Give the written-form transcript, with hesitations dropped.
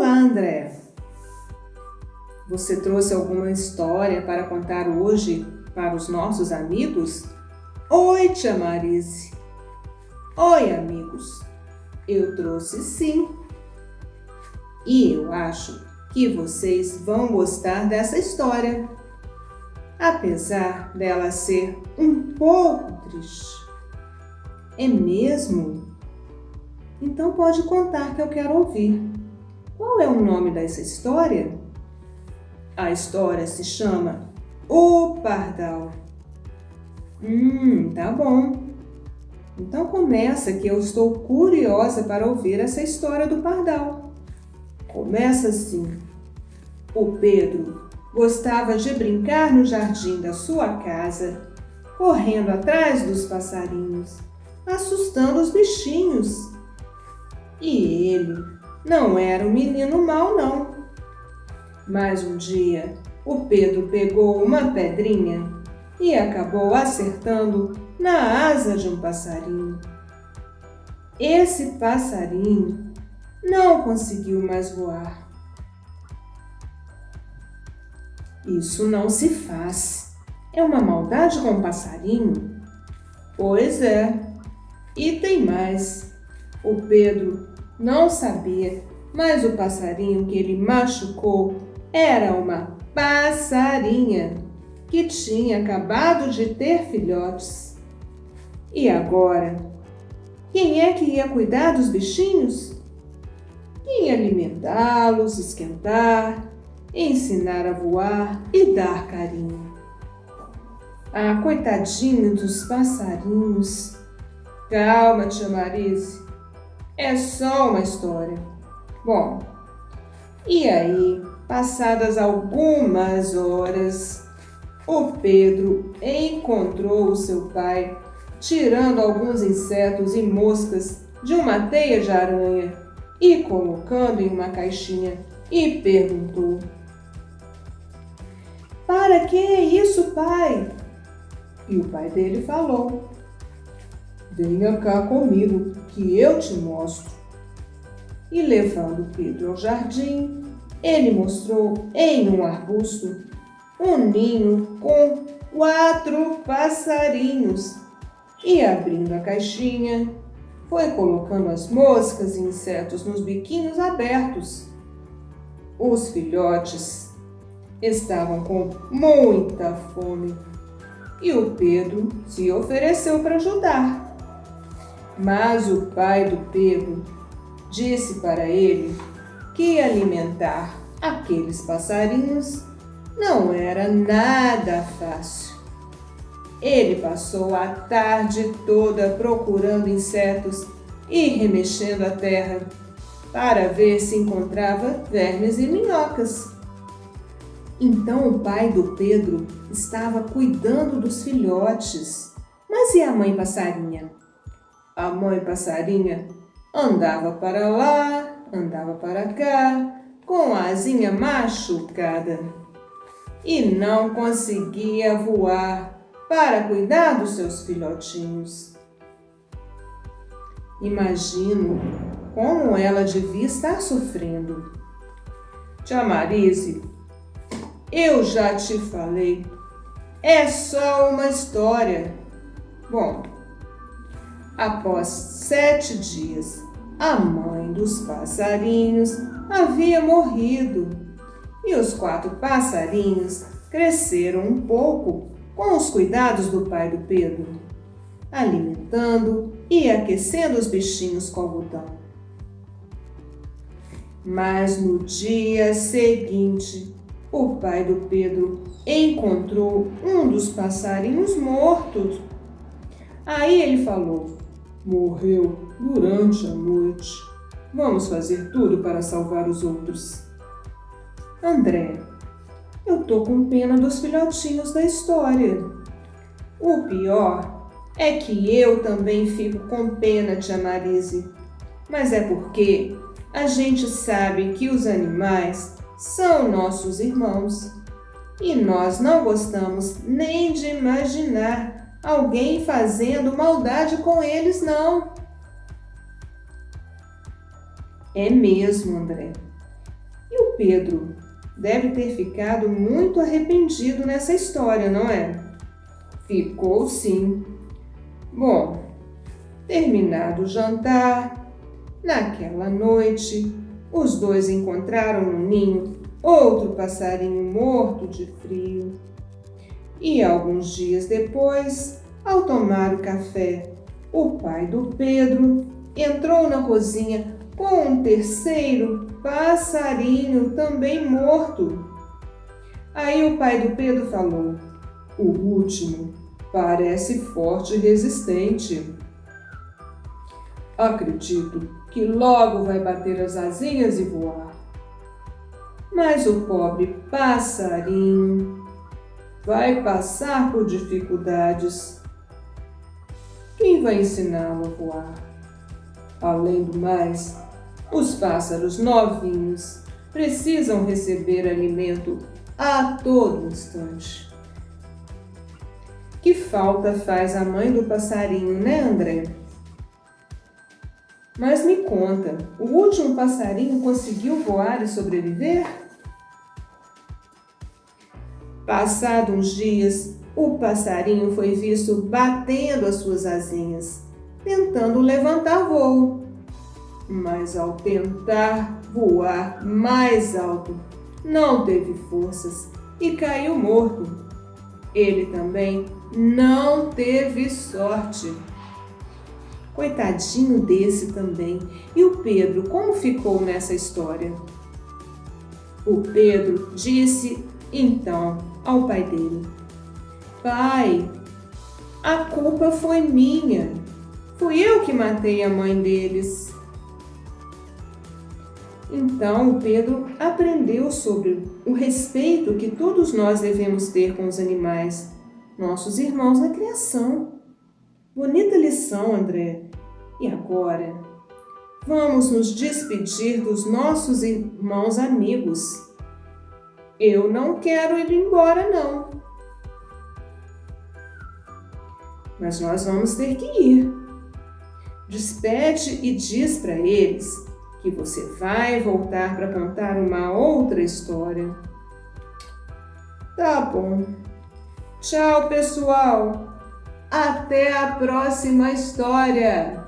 Olá, André. Você trouxe alguma história para contar hoje para os nossos amigos? Oi, tia Marise. Oi, amigos. Eu trouxe sim. E eu acho que vocês vão gostar dessa história, apesar dela ser um pouco triste. É mesmo? Então pode contar que eu quero ouvir. Qual é o nome dessa história? A história se chama O Pardal. Tá bom. Então começa que eu estou curiosa para ouvir essa história do pardal. Começa assim. O Pedro gostava de brincar no jardim da sua casa, correndo atrás dos passarinhos, assustando os bichinhos. E ele não era um menino mau, não. Mas um dia, o Pedro pegou uma pedrinha e acabou acertando na asa de um passarinho. Esse passarinho não conseguiu mais voar. Isso não se faz. É uma maldade com o passarinho? Pois é. E tem mais. O Pedro não sabia, mas o passarinho que ele machucou era uma passarinha que tinha acabado de ter filhotes. E agora, quem é que ia cuidar dos bichinhos? Quem ia alimentá-los, esquentar, ensinar a voar e dar carinho? Ah, coitadinho dos passarinhos. Calma, tia Marise. É só uma história. Bom, e aí, passadas algumas horas, o Pedro encontrou o seu pai tirando alguns insetos e moscas de uma teia de aranha e colocando em uma caixinha e perguntou: "Para que é isso, pai?" E o pai dele falou: "Venha cá comigo que eu te mostro." E levando Pedro ao jardim, ele mostrou em um arbusto um ninho com 4 passarinhos e, abrindo a caixinha, foi colocando as moscas e insetos nos biquinhos abertos. Os filhotes estavam com muita fome e o Pedro se ofereceu para ajudar. Mas o pai do Pedro disse para ele que alimentar aqueles passarinhos não era nada fácil. Ele passou a tarde toda procurando insetos e remexendo a terra para ver se encontrava vermes e minhocas. Então o pai do Pedro estava cuidando dos filhotes. Mas e a mãe passarinha? A mãe passarinha andava para lá, andava para cá, com a asinha machucada e não conseguia voar para cuidar dos seus filhotinhos. Imagino como ela devia estar sofrendo. Tia Marise, eu já te falei, é só uma história. Bom, após 7 dias, a mãe dos passarinhos havia morrido e os 4 passarinhos cresceram um pouco com os cuidados do pai do Pedro, alimentando e aquecendo os bichinhos com algodão. Mas no dia seguinte, o pai do Pedro encontrou um dos passarinhos mortos. Aí ele falou: "Morreu durante a noite. Vamos fazer tudo para salvar os outros." André, eu tô com pena dos filhotinhos da história. O pior é que eu também fico com pena, tia Marise. Mas é porque a gente sabe que os animais são nossos irmãos e nós não gostamos nem de imaginar alguém fazendo maldade com eles, não. É mesmo, André. E o Pedro deve ter ficado muito arrependido nessa história, não é? Ficou sim. Bom, terminado o jantar, naquela noite, os dois encontraram no ninho outro passarinho morto de frio. E alguns dias depois, ao tomar o café, o pai do Pedro entrou na cozinha com um terceiro passarinho também morto. Aí o pai do Pedro falou: "O último parece forte e resistente. Acredito que logo vai bater as asinhas e voar. Mas o pobre passarinho vai passar por dificuldades. Quem vai ensiná-lo a voar? Além do mais, os pássaros novinhos precisam receber alimento a todo instante." Que falta faz a mãe do passarinho, né, André? Mas me conta, o último passarinho conseguiu voar e sobreviver? Passados uns dias, o passarinho foi visto batendo as suas asinhas, tentando levantar voo. Mas ao tentar voar mais alto, não teve forças e caiu morto. Ele também não teve sorte. Coitadinho desse também. E o Pedro, como ficou nessa história? O Pedro disse então ao pai dele: "Pai, a culpa foi minha. Fui eu que matei a mãe deles." Então o Pedro aprendeu sobre o respeito que todos nós devemos ter com os animais, nossos irmãos na criação. Bonita lição, André. E agora, vamos nos despedir dos nossos irmãos amigos. Eu não quero ir embora, não. Mas nós vamos ter que ir. Despede e diz para eles que você vai voltar para contar uma outra história. Tá bom. Tchau, pessoal. Até a próxima história.